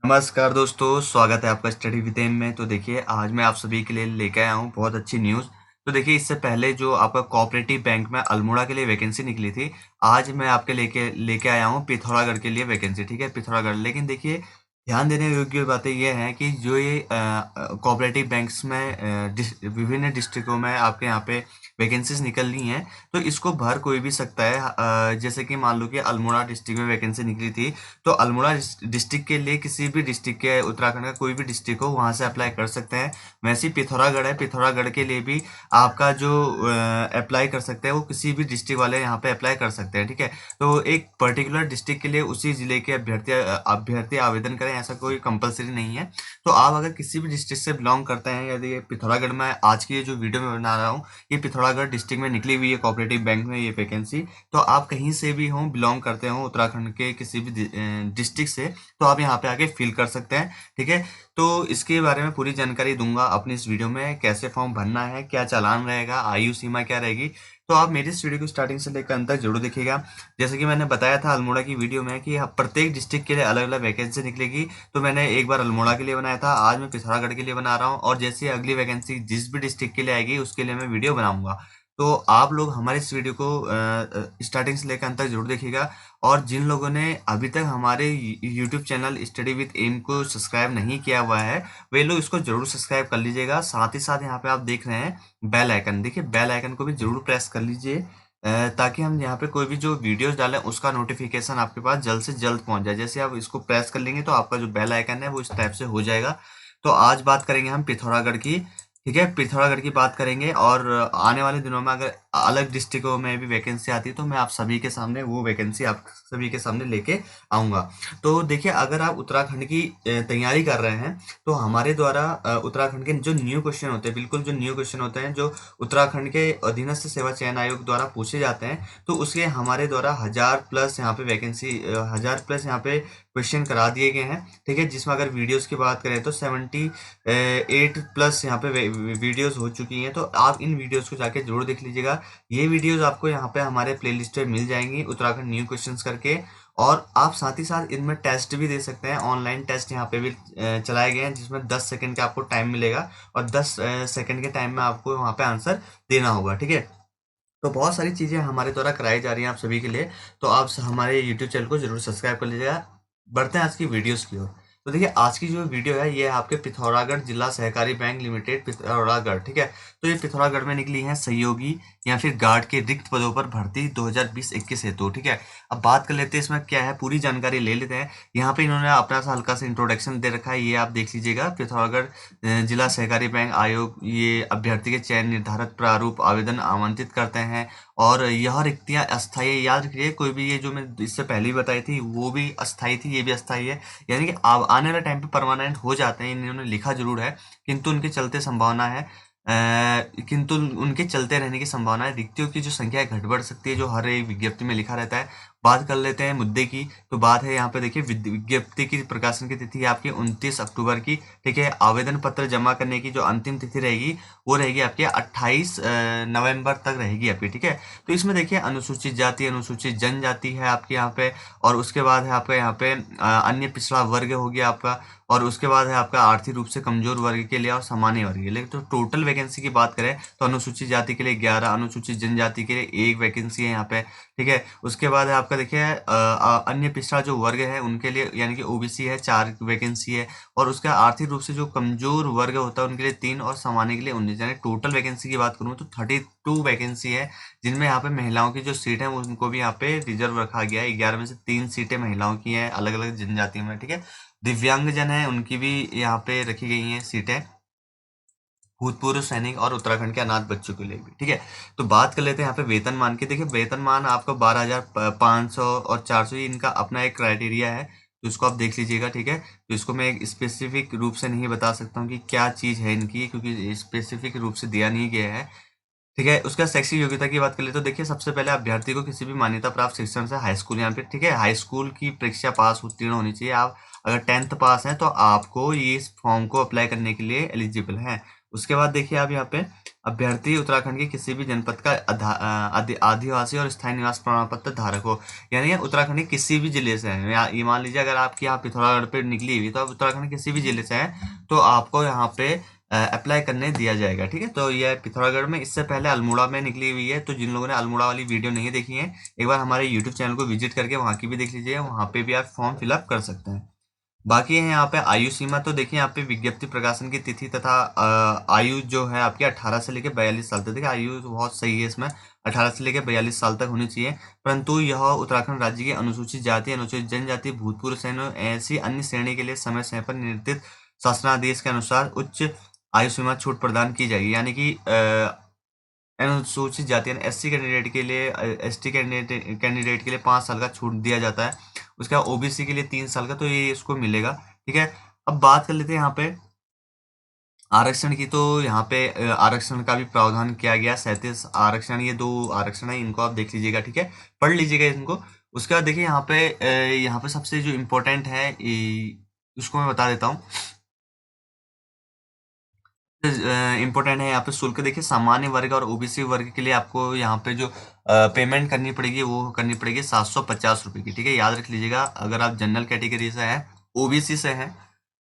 नमस्कार दोस्तों, स्वागत है आपका स्टडी विद एम में। तो देखिए, आज मैं आप सभी के लिए लेके आया हूँ बहुत अच्छी न्यूज़। तो देखिए, इससे पहले जो आपका कोऑपरेटिव बैंक में अल्मोड़ा के लिए वैकेंसी निकली थी, आज मैं आपके लेके लेके आया हूँ पिथौरागढ़ के लिए वैकेंसी, ठीक है? पिथौरागढ़। लेकिन देखिए, ध्यान देने योग्य बातें ये हैं कि जो ये कोऑपरेटिव बैंक्स में विभिन्न डिस्ट्रिक्टों में आपके यहाँ पे वैकेंसीज निकलनी हैं, तो इसको भर कोई भी सकता है। जैसे कि मान लो कि अल्मोड़ा डिस्ट्रिक्ट में वैकेंसी निकली थी, तो अल्मोड़ा डिस्ट्रिक्ट के लिए किसी भी डिस्ट्रिक्ट के उत्तराखंड का कोई भी डिस्ट्रिक्ट हो वहां से अप्लाई कर सकते हैं। वैसे ही पिथौरागढ़ है, पिथौरागढ़ के लिए भी आपका जो अप्लाई कर सकते हैं वो किसी भी डिस्ट्रिक्ट वाले यहाँ पे अप्लाई कर सकते हैं, ठीक है? तो एक पर्टिकुलर डिस्ट्रिक्ट के लिए उसी जिले के अभ्यर्थी आवेदन करें, ऐसा कोई कंपलसरी नहीं है। तो आप अगर किसी भी डिस्ट्रिक्ट से बिलोंग करते हैं, यदि ये पिथौरागढ़ में आज की ये जो वीडियो में बना रहा हूँ, ये पिथौरागढ़ डिस्ट्रिक्ट में निकली हुई है कोऑपरेटिव बैंक में ये वैकेंसी। तो आप कहीं से भी हों, बिलोंग करते हो उत्तराखंड के किसी भी डिस्ट्रिक्ट से, तो आप यहाँ पे आके फिल कर सकते हैं, ठीक है? तो इसके बारे में पूरी जानकारी दूंगा अपनी इस वीडियो में। कैसे फॉर्म भरना है, क्या चालान रहेगा, आयु सीमा क्या रहेगी, तो आप मेरी इस वीडियो को स्टार्टिंग से लेकर अंत तक जरूर देखिएगा। जैसे कि मैंने बताया था अल्मोड़ा की वीडियो में कि प्रत्येक डिस्ट्रिक्ट के लिए अलग अलग वैकेंसी निकलेगी। तो मैंने एक बार अल्मोड़ा के लिए बनाया था, आज मैं पिथौरागढ़ के लिए बना रहा हूँ, और जैसे अगली वैकेंसी जिस भी डिस्ट्रिक्ट के लिए आएगी उसके लिए मैं वीडियो बनाऊंगा। तो आप लोग हमारे इस वीडियो को स्टार्टिंग से लेकर अंत तक जरूर देखिएगा। और जिन लोगों ने अभी तक हमारे YouTube channel study with M को सब्सक्राइब नहीं किया हुआ है, वे लोग इसको जरूर सब्सक्राइब कर लीजिएगा। साथ ही साथ यहाँ पे आप देख रहे हैं बेल आइकन, देखिए बेल आइकन को भी जरूर प्रेस कर लीजिए, ताकि हम यहाँ पे कोई भी जो वीडियोस डालें उसका नोटिफिकेशन आपके पास जल्द से जल्द पहुंच जाए। जैसे आप इसको प्रेस कर लेंगे तो आपका जो बेल आइकन है वो इस टाइप से हो जाएगा। तो आज बात करेंगे हम पिथौरागढ़ की, ठीक है? पिथौरागढ़ की बात करेंगे, और आने वाले दिनों में अगर अलग डिस्ट्रिक्टों में भी वैकेंसी आती है तो मैं आप सभी के सामने वो वैकेंसी आप सभी के सामने लेके आऊँगा। तो देखिए, अगर आप उत्तराखंड की तैयारी कर रहे हैं, तो हमारे द्वारा उत्तराखंड के जो न्यू क्वेश्चन होते हैं, बिल्कुल जो न्यू क्वेश्चन होते हैं, जो उत्तराखंड के अधीनस्थ सेवा चयन आयोग द्वारा पूछे जाते हैं, तो उसके हमारे द्वारा 1000+ यहाँ पे वैकेंसी 1000+ यहाँ पे क्वेश्चन करा दिए गए हैं, ठीक है? जिसमें अगर वीडियोस की बात करें तो 78+ यहाँ पे वीडियोस हो चुकी हैं। तो आप इन वीडियोस को जाके जरूर देख लीजिएगा। ये वीडियोस आपको यहाँ पे हमारे प्लेलिस्ट में मिल जाएंगी उत्तराखंड न्यू क्वेश्चंस करके। और आप साथ ही साथ इनमें टेस्ट भी दे सकते हैं, ऑनलाइन टेस्ट यहाँ पे भी चलाए गए हैं, जिसमें 10 सेकंड का आपको टाइम मिलेगा, और 10 सेकंड के टाइम में आपको वहाँ पे आंसर देना होगा, ठीक है? तो बहुत सारी चीज़ें हमारे द्वारा कराई जा रही हैं आप सभी के लिए। तो आप हमारे यूट्यूब चैनल को जरूर सब्सक्राइब कर लीजिएगा। बढ़ते हैं आज की वीडियोस की ओर। तो देखिए, आज की जो वीडियो है ये है आपके पिथौरागढ़ जिला सहकारी बैंक लिमिटेड पिथौरागढ़, ठीक है? तो ये पिथौरागढ़ में निकली है सहयोगी या फिर गार्ड के रिक्त पदों पर भर्ती 2020-21 हेतु, ठीक है? अब बात कर लेते हैं इसमें क्या है, पूरी जानकारी ले लेते हैं। यहाँ पे इन्होंने अपना सा हल्का सा इंट्रोडक्शन दे रखा है, ये आप देख लीजिएगा। पिथौरागढ़ जिला सहकारी बैंक आयोग ये अभ्यर्थी के चयन निर्धारित प्रारूप आवेदन आमंत्रित करते हैं, और यह रिक्तियां अस्थायी, याद रखिए, कोई भी ये जो मैं इससे पहले ही बताई थी वो भी अस्थायी थी, ये भी अस्थायी है। यानी कि अब आने वाले टाइम पे परमानेंट हो जाते हैं, इन्होंने लिखा जरूर है, किंतु उनके चलते संभावना है किंतु उनके चलते रहने की संभावना है। रिक्तियों की जो संख्या है घट बढ़ सकती है, जो हर एक विज्ञप्ति में लिखा रहता है। बात कर लेते हैं मुद्दे की। तो बात है यहाँ पे, देखिए, विज्ञप्ति की प्रकाशन की तिथि है आपकी 29 अक्टूबर की, ठीक है? आवेदन पत्र जमा करने की जो अंतिम तिथि रहेगी वो रहेगी आपकी 28 नवंबर तक रहेगी आपकी, ठीक है? तो इसमें देखिए, अनुसूचित जाति, अनुसूचित जनजाति है आपके यहाँ पे, और उसके बाद है आपका यहाँ पे अन्य पिछड़ा वर्ग हो गया आपका, और उसके बाद है आपका आर्थिक रूप से कमजोर वर्ग के लिए और सामान्य वर्ग के लिए। तो टोटल वैकेंसी की बात करें तो अनुसूचित जाति के लिए 11, अनुसूचित जनजाति के लिए 1 वैकेंसी है यहाँ पे, ठीक है? उसके बाद है आपका देखिए अन्य पिछड़ा जो वर्ग है उनके लिए, यानी कि ओबीसी है, 4 वैकेंसी है, और उसका आर्थिक रूप से जो कमजोर वर्ग होता है उनके लिए 3, और सामान्य के लिए 19। यानी टोटल वैकेंसी की बात करूँ तो 32 वैकेंसी है, जिनमें यहाँ पे महिलाओं की जो सीट है उनको भी यहाँ पे रिजर्व रखा गया है। 11 में से 3 सीटें महिलाओं की हैं, अलग अलग जनजातियों में, ठीक है? दिव्यांगजन है उनकी भी यहाँ पे रखी गई हैं सीटें, भूतपूर्व सैनिक और उत्तराखंड के अनाथ बच्चों के लिए भी, ठीक है? तो बात कर लेते हैं यहाँ पे वेतनमान की। देखिए, वेतनमान आपका 12,500 और 400, ये इनका अपना एक क्राइटेरिया है, तो इसको आप देख लीजिएगा, ठीक है? तो इसको मैं एक स्पेसिफिक रूप से नहीं बता सकता हूँ कि क्या चीज़ है इनकी, क्योंकि स्पेसिफिक रूप से दिया नहीं गया है, ठीक है? उसका शैक्षिक योग्यता की बात कर ले तो देखिए, सबसे पहले अभ्यर्थी को किसी भी मान्यता प्राप्त शिक्षण से हाई स्कूल यहाँ पे, ठीक है, हाई स्कूल की परीक्षा पास उत्तीर्ण होनी चाहिए। आप अगर 10th पास हैं तो आपको ये इस फॉर्म को अप्लाई करने के लिए एलिजिबल हैं। उसके बाद देखिए आप यहाँ पे अभ्यर्थी उत्तराखंड के किसी भी जनपद का आदिवासी और स्थायी निवास प्रमाण पत्र धारक हो, यानी उत्तराखंड के किसी भी जिले से है। ये मान लीजिए अगर आपकी यहाँ पिथौरागढ़ पे निकली हुई तो आप उत्तराखंड के किसी भी जिले से हैं तो आपको यहाँ पे अप्लाई करने दिया जाएगा। ठीक है, तो ये पिथौरागढ़ में, इससे पहले अल्मोड़ा में निकली हुई है। तो जिन लोगों ने अल्मोड़ा वाली वीडियो नहीं देखी है, एक बार हमारे यूट्यूब चैनल को विजिट करके वहाँ की भी देख लीजिए, वहाँ पे भी आप फॉर्म फिलअप कर सकते हैं। बाकी है यहाँ पे आयु सीमा, तो देखिए यहाँ पे विज्ञप्ति प्रकाशन की तिथि तथा आयु जो है आपकी 18 से लेकर 42 साल तक। देखिए आयु तो बहुत सही है, इसमें 18 से लेकर 42 साल तक होनी चाहिए, परंतु यह उत्तराखंड राज्य की अनुसूचित जाति, अनुसूचित जनजाति, भूतपूर्व सैन्य ऐसी अन्य श्रेणी के लिए समय समय पर निर्धारित शासनादेश के अनुसार उच्च आयु सीमा छूट प्रदान की जाएगी। यानी कि अनुसूचित जाति एससी कैंडिडेट के लिए, एसटी कैंडिडेट के लिए 5 साल का छूट दिया जाता है। उसके बाद ओबीसी के लिए 3 साल का, तो ये इसको मिलेगा। ठीक है, अब बात कर लेते हैं यहाँ पे आरक्षण की। तो यहाँ पे आरक्षण का भी प्रावधान किया गया, 37 आरक्षण, ये 2 आरक्षण है, इनको आप देख लीजिएगा। ठीक है, पढ़ लीजिएगा इनको। उसके बाद देखिए यहाँ पे सबसे जो इम्पोर्टेंट है उसको मैं बता देता हूँ। इम्पोर्टेंट है यहाँ पे शुल्क। देखिए सामान्य वर्ग और ओबीसी वर्ग के लिए आपको यहाँ पे जो पेमेंट करनी पड़ेगी वो करनी पड़ेगी 750 रुपये की। ठीक है, याद रख लीजिएगा। अगर आप जनरल कैटेगरी से हैं, ओबीसी से हैं,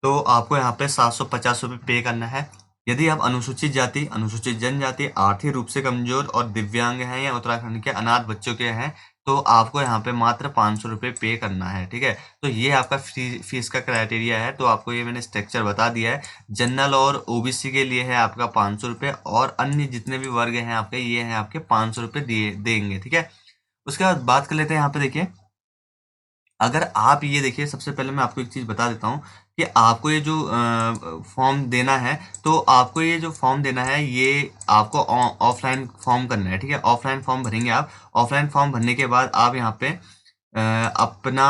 तो आपको यहाँ पे 750 रुपये पे करना है। यदि आप अनुसूचित जाति, अनुसूचित जनजाति, आर्थिक रूप से कमजोर और दिव्यांग हैं या उत्तराखंड के अनाथ बच्चों के हैं, तो आपको यहाँ पे मात्र 500 रुपये पे करना है। ठीक है, तो ये आपका फीस का क्राइटेरिया है। तो आपको ये मैंने स्ट्रक्चर बता दिया है। जनरल और ओबीसी के लिए है आपका 500 रुपये, और अन्य जितने भी वर्ग हैं आपके, ये हैं आपके 500 रुपये दिए देंगे। ठीक है, उसके बाद बात कर लेते हैं यहाँ पे। देखिए अगर आप ये देखिए, सबसे पहले मैं आपको एक चीज़ बता देता हूँ कि आपको ये जो फॉर्म देना है, तो आपको ये जो फॉर्म देना है ये आपको ऑफलाइन फॉर्म करना है। ठीक है, ऑफलाइन फॉर्म भरेंगे आप। ऑफलाइन फॉर्म भरने के बाद आप यहाँ पे अपना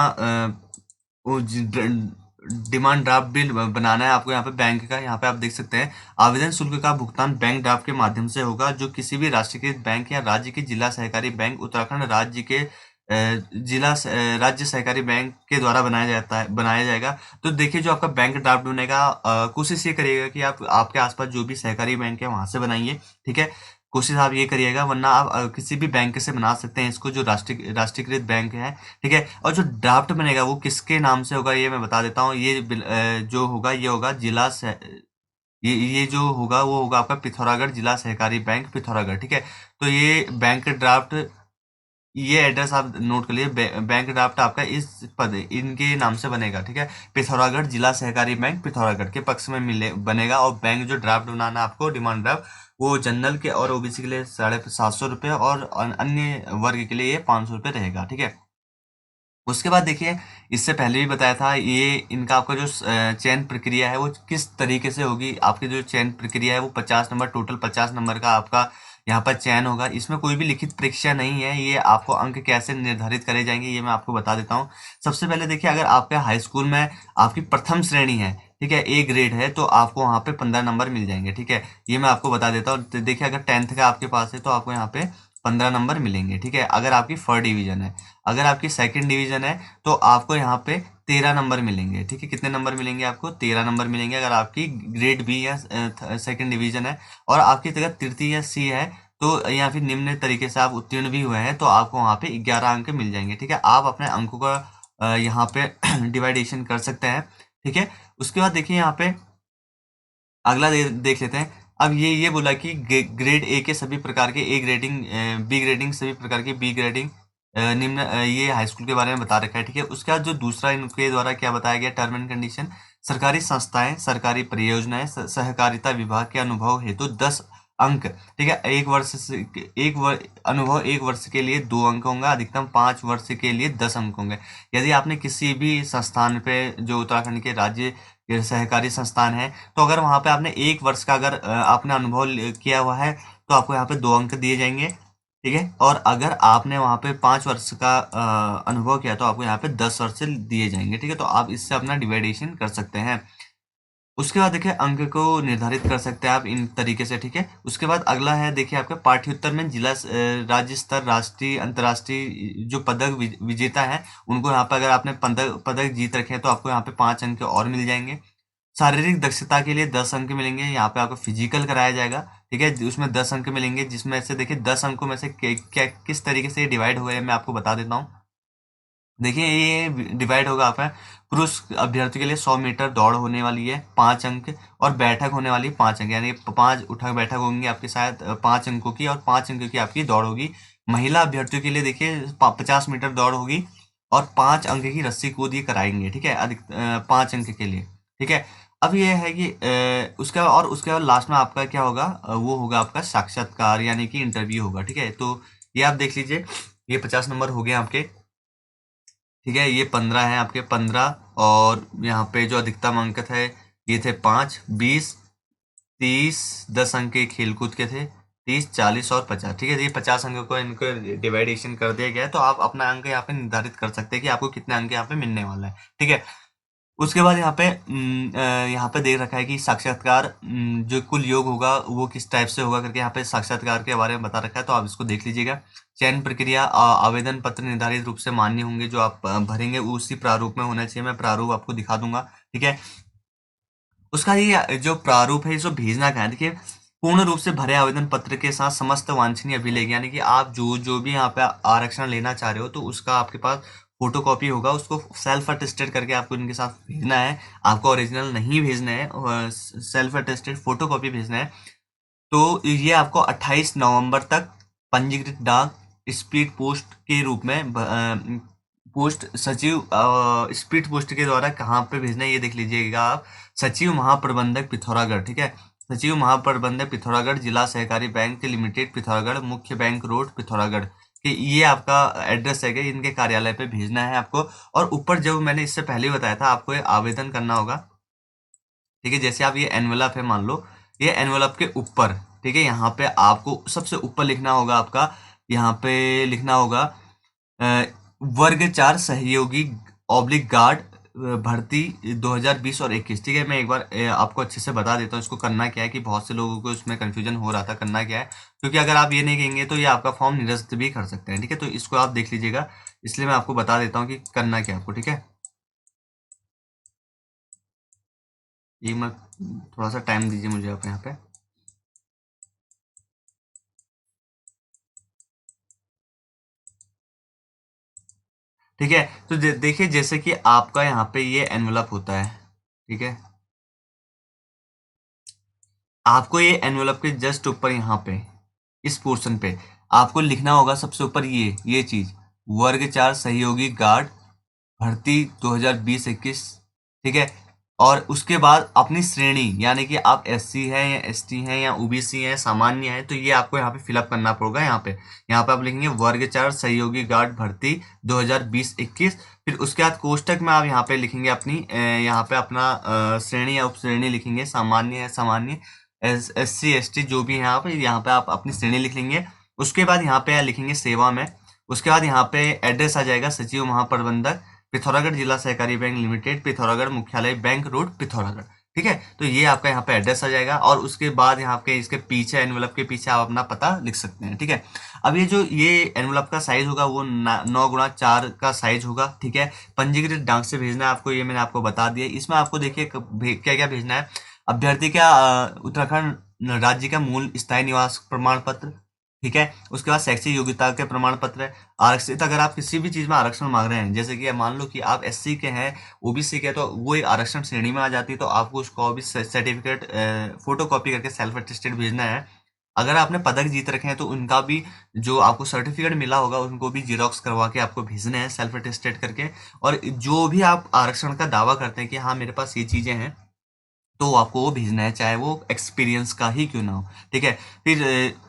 डिमांड ड्राफ्ट बिल बनाना है आपको यहाँ पे बैंक का। यहाँ पे आप देख सकते हैं, आवेदन शुल्क का भुगतान बैंक ड्राफ्ट के माध्यम से होगा, जो किसी भी राष्ट्रीयकृत बैंक या राज्य के जिला सहकारी बैंक, उत्तराखंड राज्य के राज्य सहकारी बैंक के द्वारा बनाया जाएगा। तो देखिए जो आपका बैंक ड्राफ्ट बनेगा, कोशिश ये करिएगा कि आप आपके आसपास जो भी सहकारी बैंक है वहां से बनाइए। ठीक है, कोशिश आप ये करिएगा, वरना आप किसी भी बैंक से बना सकते हैं इसको, जो राष्ट्रीयकृत बैंक है। ठीक है, और जो ड्राफ्ट बनेगा वो किसके नाम से होगा ये मैं बता देता हूँ। ये जो होगा ये होगा ये जो होगा वो होगा आपका पिथौरागढ़ जिला सहकारी बैंक पिथौरागढ़। ठीक है, तो ये बैंक ड्राफ्ट, ये एड्रेस आप नोट कर लिए। बैंक ड्राफ्ट आपका इस पद इनके नाम से बनेगा। ठीक है, पिथौरागढ़ जिला सहकारी बैंक पिथौरागढ़ के पक्ष में बनेगा। और बैंक जो ड्राफ्ट बनाना आपको, डिमांड ड्राफ्ट, वो जनरल के और ओबीसी के लिए 750 रुपये, और अन्य वर्ग के लिए ये 500 रुपये रहेगा। ठीक है, उसके बाद देखिए, इससे पहले भी बताया था, ये इनका आपका जो चयन प्रक्रिया है वो किस तरीके से होगी। आपकी जो चयन प्रक्रिया है वो 50 नंबर, टोटल 50 नंबर का आपका यहाँ पर चयन होगा। इसमें कोई भी लिखित परीक्षा नहीं है। ये आपको अंक कैसे निर्धारित करे जाएंगे ये मैं आपको बता देता हूँ। सबसे पहले देखिए, अगर आपके हाई स्कूल में आपकी प्रथम श्रेणी है, ठीक है, ए ग्रेड है, तो आपको वहाँ पे 15 नंबर मिल जाएंगे। ठीक है, ये मैं आपको बता देता हूँ। तो देखिए अगर 10th का आपके पास है तो आपको यहाँ पे 15 नंबर मिलेंगे। ठीक है, अगर आपकी फर्स्ट डिवीजन है, अगर आपकी सेकंड डिवीजन है तो आपको यहाँ पे 13 नंबर मिलेंगे। ठीक है, कितने नंबर मिलेंगे आपको? 13 नंबर मिलेंगे, अगर आपकी ग्रेड बी या सेकंड डिवीजन है। और आपकी अगर तृतीय या सी है, तो या फिर निम्न तरीके से आप उत्तीर्ण भी हुए हैं, तो आपको वहाँ पे 11 अंक मिल जाएंगे। ठीक है, आप अपने अंकों का यहाँ पे डिवाइडेशन कर सकते हैं। ठीक है, उसके बाद देखिए यहाँ पे अगला देख लेते हैं। अब ये बोला कि ग्रेड ए के सभी प्रकार के ए ग्रेडिंग, बी ग्रेडिंग, सभी प्रकार की बी ग्रेडिंग, निम्न, ये हाई स्कूल के बारे में बता रखा है। ठीक है, उसके बाद जो दूसरा इनके द्वारा क्या बताया गया, टर्म एंड कंडीशन, सरकारी संस्थाएं, सरकारी परियोजनाएं, सहकारिता विभाग के अनुभव हेतु 10 अंक। ठीक है, अनुभव 1 वर्ष के लिए 2 अंक होंगे, अधिकतम 5 वर्ष के लिए 10 अंक होंगे। यदि आपने किसी भी संस्थान पे, जो उत्तराखंड के राज्य ये सहकारी संस्थान है, तो अगर वहाँ पे आपने 1 वर्ष का अगर आपने अनुभव किया हुआ है, तो आपको यहाँ पे 2 अंक दिए जाएंगे। ठीक है, और अगर आपने वहाँ पे 5 वर्ष का अनुभव किया तो आपको यहाँ पे 10 वर्ष से दिए जाएंगे। ठीक है, तो आप इससे अपना डिवाइडेशन कर सकते हैं। उसके बाद देखिए अंक को निर्धारित कर सकते हैं आप इन तरीके से। ठीक है, उसके बाद अगला है, देखिए आपके पाठ्योत्तर में जिला, राज्य स्तर, राष्ट्रीय, अंतर्राष्ट्रीय जो पदक विजेता है उनको यहाँ पर, अगर आपने पदक जीत रखे हैं तो आपको यहाँ पे 5 अंक और मिल जाएंगे। शारीरिक दक्षता के लिए 10 अंक मिलेंगे। यहाँ पे आपको फिजिकल कराया जाएगा, ठीक है, उसमें 10 अंक मिलेंगे, जिसमें से देखिए 10 अंकों में से क्या किस तरीके से डिवाइड हुए हैं मैं आपको बता देता हूँ। देखिए ये डिवाइड होगा आपका पुरुष अभ्यर्थी के लिए 100 मीटर दौड़ होने वाली है 5 अंक, और बैठक होने वाली है 5 अंक, यानी 5 उठक बैठक होंगी आपके शायद 5 अंकों की, और 5 अंक की आपकी दौड़ होगी। महिला अभ्यर्थियों के लिए देखिए 50 मीटर दौड़ होगी और 5 अंक की रस्सी कूद ये कराएंगे, ठीक है, अधिक 5 अंक के लिए, ठीक है। अब ये है कि उसके बाद लास्ट में आपका क्या होगा, वो होगा आपका साक्षात्कार यानी कि इंटरव्यू होगा, ठीक है। तो ये आप देख लीजिए, ये 50 नंबर हो गए आपके, ठीक है, ये 15 है आपके 15, और यहाँ पे जो अधिकतम अंक थे ये थे 5, 20, 30, 10 अंक के खेलकूद के थे, 30, 40 और 50, ठीक है। ये 50 अंकों को इनको डिवाइडेशन कर दिया गया है, तो आप अपना अंक यहाँ पे निर्धारित कर सकते हैं कि आपको कितने अंक यहाँ पे मिलने वाला है, ठीक है। उसके बाद यहाँ पे देख रखा है कि साक्षात्कार जो कुल योग होगा वो किस टाइप से होगा करके यहाँ पे साक्षात्कार के बारे में बता रखा है, तो आप इसको देख लीजिएगा। चयन प्रक्रिया, आवेदन पत्र निर्धारित रूप से मान्य होंगे, जो आप भरेंगे उसी प्रारूप में होना चाहिए। मैं प्रारूप आपको दिखा दूंगा, ठीक है। उसका ये जो प्रारूप है इसको भेजना कहाँ है, देखिए पूर्ण रूप से भरे आवेदन पत्र के साथ समस्त वांछनीय अभिलेख, यानी कि आप जो जो भी यहाँ पे आरक्षण लेना चाह रहे हो तो उसका आपके पास फोटोकॉपी होगा, उसको सेल्फ अटेस्टेड करके आपको इनके साथ भेजना है। आपको ओरिजिनल नहीं भेजना है, सेल्फ अटेस्टेड फोटोकॉपी भेजना है। तो ये आपको 28 नवंबर तक पंजीकृत डाक स्पीड पोस्ट के रूप में पोस्ट सचिव स्पीड पोस्ट के द्वारा कहाँ पे भेजना है ये देख लीजिएगा आप। सचिव महाप्रबंधक पिथौरागढ़, ठीक है, सचिव महाप्रबंधक पिथौरागढ़, जिला सहकारी बैंक लिमिटेड पिथौरागढ़, मुख्य बैंक रोड पिथौरागढ़, कि ये आपका एड्रेस है कि इनके कार्यालय पे भेजना है आपको। और ऊपर जो मैंने इससे पहले बताया था आपको ये आवेदन करना होगा, ठीक है। जैसे आप ये एनवेलप है मान लो, ये एनवेलप के ऊपर, ठीक है, यहाँ पे आपको सबसे ऊपर लिखना होगा आपका, यहाँ पे लिखना होगा अ, वर्ग 4 सहयोगी ऑब्लिक गार्ड भर्ती 2020 और 21, ठीक है। मैं एक बार आपको अच्छे से बता देता हूँ इसको करना क्या है, कि बहुत से लोगों को इसमें कंफ्यूजन हो रहा था करना क्या है, क्योंकि अगर आप ये नहीं कहेंगे तो ये आपका फॉर्म निरस्त भी कर सकते हैं, ठीक है। तो इसको आप देख लीजिएगा, इसलिए मैं आपको बता देता हूँ कि करना क्या है आपको, ठीक है। ये मैं थोड़ा सा टाइम दीजिए मुझे आप यहाँ पे। ठीक है, तो देखिए जैसे कि आपका यहाँ पे ये एनवलप होता है, ठीक है, आपको ये एनवलप के जस्ट ऊपर यहाँ पे इस पोर्शन पे आपको लिखना होगा सबसे ऊपर ये चीज, वर्ग 4 सहयोगी गार्ड भर्ती 2020-21, ठीक है। और उसके बाद अपनी श्रेणी, यानी कि आप एससी हैं या एसटी हैं या ओबीसी हैं सामान्य हैं, तो ये आपको यहाँ पे फिलअप करना पड़ेगा। यहाँ पे आप लिखेंगे वर्ग 4 सहयोगी गार्ड भर्ती 2020-21, फिर उसके बाद कोष्टक में आप यहाँ पे लिखेंगे अपनी यहाँ पे अपना श्रेणी या उप श्रेणी लिखेंगे, सामान्य है सामान्य, एससी एसटी जो भी है यहाँ पे आप अपनी श्रेणी लिख लेंगे। उसके बाद यहाँ पे लिखेंगे सेवा में। उसके बाद यहाँ पे एड्रेस आ जाएगा सचिव महाप्रबंधक पिथौरागढ़, जिला सहकारी बैंक लिमिटेड पिथौरागढ़, मुख्यालय बैंक रोड पिथौरागढ़, ठीक है। तो ये आपका यहाँ पे एड्रेस आ जाएगा, और उसके बाद यहाँ पे इसके पीछे एनवलप के पीछे आप अपना पता लिख सकते हैं, ठीक है। अब ये एनवलप का साइज होगा वो 9x4 का साइज होगा, ठीक है। पंजीकृत डाक से भेजना है आपको, ये मैंने आपको बता दिया। इसमें आपको देखिए क्या क्या भेजना है। अभ्यर्थी का उत्तराखंड राज्य का मूल स्थायी निवास प्रमाण पत्र, ठीक है। उसके बाद शैक्षिक योग्यता के प्रमाण पत्र। आरक्षित, अगर आप किसी भी चीज में आरक्षण मांग रहे हैं, जैसे कि मान लो कि आप एससी के हैं ओबीसी के हैं, तो वो एक आरक्षण श्रेणी में आ जाती है, तो आपको उसको भी सर्टिफिकेट फोटो कॉपी करके सेल्फ अटेस्टेड भेजना है। अगर आपने पदक जीत रखे हैं तो उनका भी जो आपको सर्टिफिकेट मिला होगा उनको भी जीरोक्स करवा के आपको भेजने हैं सेल्फ अटेस्टेड करके। और जो भी आप आरक्षण का दावा करते हैं कि हाँ मेरे पास ये चीजें हैं, तो आपको वो भेजना है, चाहे वो एक्सपीरियंस का ही क्यों ना हो, ठीक है। फिर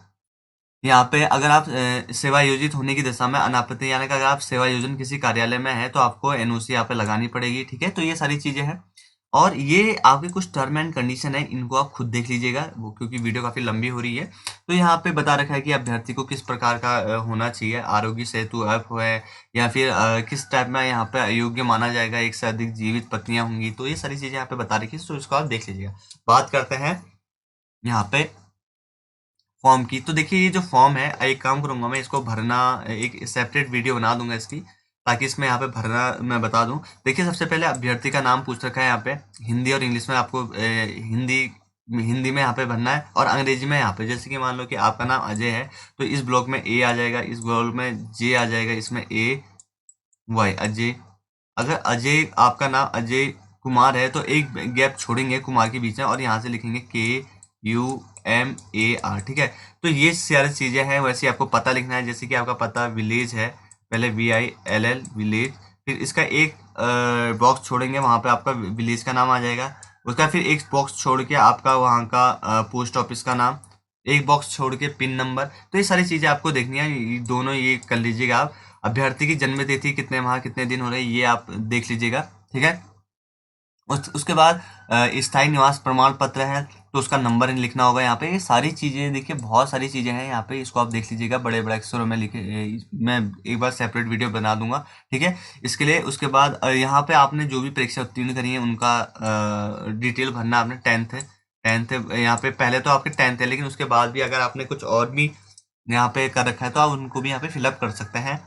यहाँ पे अगर आप सेवा योजित होने की दशा में अनापत्ति, यानी कि अगर आप सेवा योजन किसी कार्यालय में है तो आपको एनओसी यहाँ पे लगानी पड़ेगी, ठीक है। तो ये सारी चीजें हैं, और ये आपके कुछ टर्म एंड कंडीशन है, इनको आप खुद देख लीजिएगा वो, क्योंकि वीडियो काफी लंबी हो रही है। तो यहाँ पे बता रखा है कि अभ्यर्थी को किस प्रकार का होना चाहिए, आरोग्य सेतु ऐप है, या फिर किस टाइप में यहाँ पे अयोग्य माना जाएगा, एक से अधिक जीवित पत्नियां होंगी, तो ये सारी चीजें यहाँ पे बता रखी है, तो इसको आप देख लीजिएगा। बात करते हैं यहाँ पे फॉर्म की। तो देखिए ये जो फॉर्म है, एक काम करूंगा मैं इसको भरना, एक सेपरेट वीडियो बना दूंगा इसकी, ताकि इसमें यहाँ पे भरना मैं बता दूं। देखिए सबसे पहले अभ्यर्थी का नाम पूछ रखा है यहाँ पे, हिंदी और इंग्लिश में आपको हिंदी में यहाँ पे भरना है और अंग्रेजी में यहाँ पे। जैसे कि मान लो कि आपका नाम अजय है तो इस ब्लॉक में ए आ जाएगा, इस ब्लॉक में जे आ जाएगा, इसमें ए वाई अजय। अगर अजय आपका नाम अजय कुमार है तो एक गैप छोड़ेंगे कुमार के बीच में और यहाँ से लिखेंगे KUMAR, ठीक है। तो ये सारी चीजें हैं। वैसे आपको पता लिखना है, जैसे कि आपका पता विलेज है, पहले VILL विलेज, फिर इसका एक बॉक्स छोड़ेंगे, वहां पे आपका विलेज का नाम आ जाएगा। उसका फिर एक बॉक्स छोड़ के आपका वहाँ का पोस्ट ऑफिस का नाम, एक बॉक्स छोड़ के पिन नंबर। तो ये सारी चीजें आपको देखनी है, ये दोनों ये कर लीजिएगा आप। अभ्यर्थी की जन्म तिथि कितने माह कितने दिन हो रहे हैं ये आप देख लीजिएगा, ठीक है। उसके बाद स्थायी निवास प्रमाण पत्र है तो उसका नंबर लिखना होगा यहाँ पे। ये सारी चीजें देखिए, बहुत सारी चीजें हैं यहाँ पे, इसको आप देख लीजिएगा, बड़े बड़े अक्षरों में लिखे। मैं एक बार सेपरेट वीडियो बना दूंगा, ठीक है, इसके लिए। उसके बाद यहाँ पे आपने जो भी परीक्षा उत्तीर्ण करी है उनका डिटेल भरना। आपने टेंथ है यहाँ पे, पहले तो आपके 10th है, लेकिन उसके बाद भी अगर आपने कुछ और भी यहाँ पे कर रखा है तो आप उनको भी यहाँ पे फिलअप कर सकते हैं।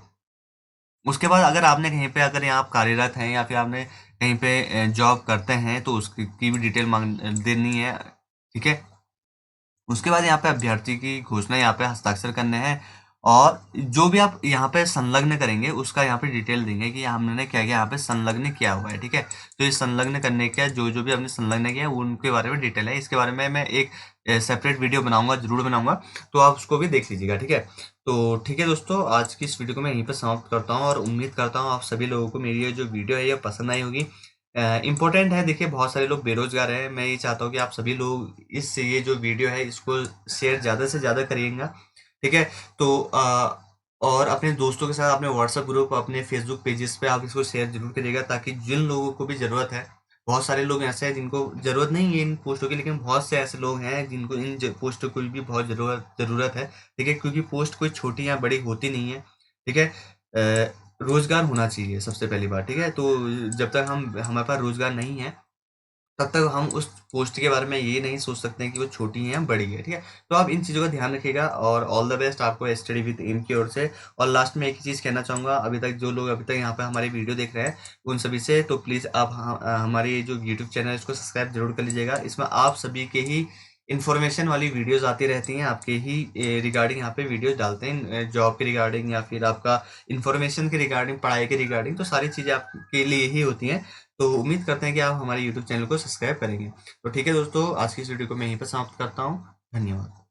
उसके बाद अगर आपने कहीं पे, अगर यहाँ आप कार्यरत हैं या फिर आपने कहीं पे जॉब करते हैं तो उसकी की भी डिटेल मांग देनी है, ठीक है। उसके बाद यहाँ पे अभ्यर्थी की घोषणा यहाँ पे हस्ताक्षर करने हैं और जो भी आप यहाँ पे संलग्न करेंगे उसका यहाँ पे डिटेल देंगे कि हमने क्या किया, यहाँ पे संलग्न किया हुआ है, ठीक है। तो ये संलग्न करने का जो जो भी हमने संलग्न किया है उनके बारे में डिटेल है। इसके बारे में मैं एक सेपरेट वीडियो बनाऊंगा, जरूर बनाऊंगा, तो आप उसको भी देख लीजिएगा, ठीक है। तो ठीक है दोस्तों, आज की इस वीडियो को मैं यहीं पर समाप्त करता हूँ और उम्मीद करता हूँ आप सभी लोगों को मेरी ये जो वीडियो है ये पसंद आई होगी। इम्पोर्टेंट है। देखिए बहुत सारे लोग बेरोजगार हैं, मैं ये चाहता हूँ कि आप सभी लोग ये जो वीडियो है इसको शेयर ज़्यादा से ज़्यादा करिएगा, ठीक है। तो और अपने दोस्तों के साथ, अपने व्हाट्सएप ग्रुप, अपने फेसबुक पेजेस पे आप इसको शेयर जरूर करिएगा, ताकि जिन लोगों को भी ज़रूरत है, बहुत सारे लोग ऐसे हैं जिनको ज़रूरत नहीं है इन पोस्टों की, लेकिन बहुत से ऐसे लोग हैं जिनको इन पोस्टों की भी बहुत ज़रूरत है, ठीक है। क्योंकि पोस्ट कोई छोटी या बड़ी होती नहीं है, ठीक है। रोजगार होना चाहिए सबसे पहली बात, ठीक है। तो जब तक हमारे पास रोजगार नहीं है तब तक हम उस पोस्ट के बारे में ये नहीं सोच सकते हैं कि वो छोटी है या बड़ी है, ठीक है। तो आप इन चीज़ों का ध्यान रखिएगा और ऑल द बेस्ट आपको स्टडी विद एम की ओर से। और लास्ट में एक ही चीज़ कहना चाहूँगा, अभी तक जो लोग अभी तक यहाँ पे हमारी वीडियो देख रहे हैं उन सभी से, तो प्लीज़ आप हमारे जो यूट्यूब चैनल है इसको सब्सक्राइब जरूर कर लीजिएगा। इसमें आप सभी के ही इन्फॉर्मेशन वाली वीडियोस आती रहती हैं, आपके ही रिगार्डिंग यहाँ पे वीडियोस डालते हैं, जॉब के रिगार्डिंग या फिर आपका इन्फॉर्मेशन के रिगार्डिंग, पढ़ाई के रिगार्डिंग, तो सारी चीज़ें आपके लिए ही होती हैं। तो उम्मीद करते हैं कि आप हमारे यूट्यूब चैनल को सब्सक्राइब करेंगे। तो ठीक है दोस्तों, आज की इस वीडियो को मैं यहीं पर समाप्त करता हूँ। धन्यवाद।